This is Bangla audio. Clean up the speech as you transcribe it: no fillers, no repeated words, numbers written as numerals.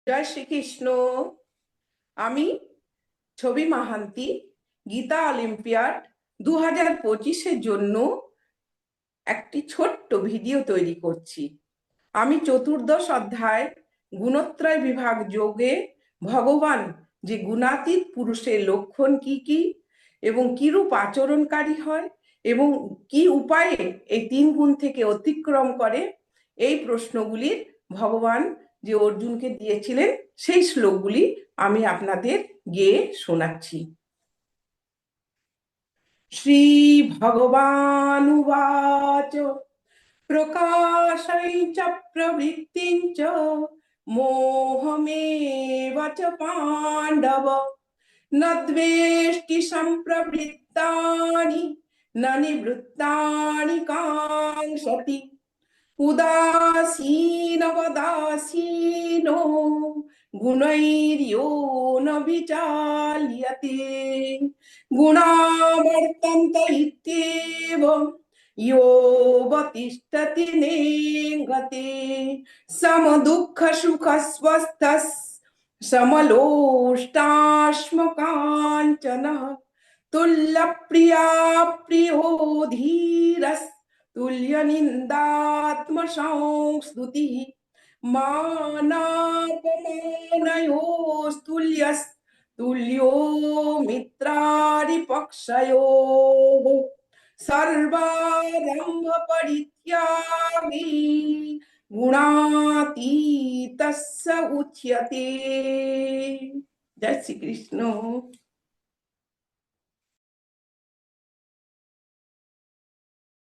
জয় শ্রীকৃষ্ণ। আমি ছবি মাহান্তি গীতা অলিম্পিয়াড 2025-এর জন্য একটি ছোট্ট ভিডিও তৈরি করছি। আমি চতুর্দশ অধ্যায় গুণত্রয় বিভাগ যোগে ভগবান যে গুণাতীত পুরুষের লক্ষণ কি কি এবং কিরূপ আচরণকারী হয় এবং কি উপায়ে এই 3 গুণ থেকে অতিক্রম করে, এই প্রশ্নগুলির ভগবান যে অর্জুনকে দিয়েছিলেন সেই শ্লোকগুলি আমি আপনাদের গেয়ে শোনাচ্ছি। শ্রী ভগবানুবাচ প্রকাশৈ চ প্রবৃত্তিং চ মোহমেব চ পাণ্ডব ন দ্বেষ্টি সম্প্রবৃত্তানি ন নিবৃত্তানি কাঙ্ক্ষতি উদাসীনবদাসীনো গুণৈর্यो ন বিচাল্যতে গুণা বর্তন্ত ইত্যেব योऽवतिष्ठति नेङ्गते समदुःखसुखस्वस्थः समलोष्टाश्मकाञ्चनः तुल्यप्रिया प्रियो धीरः तुल्यनिन्दात्मसंस्तुतिः मानापमानयोस्तुल्यस्तुल्यो मित्रारिपक्षयोः सर्वारंभ परित्यागी गुणातीतस्य उच्यते। जय श्री कृष्ण।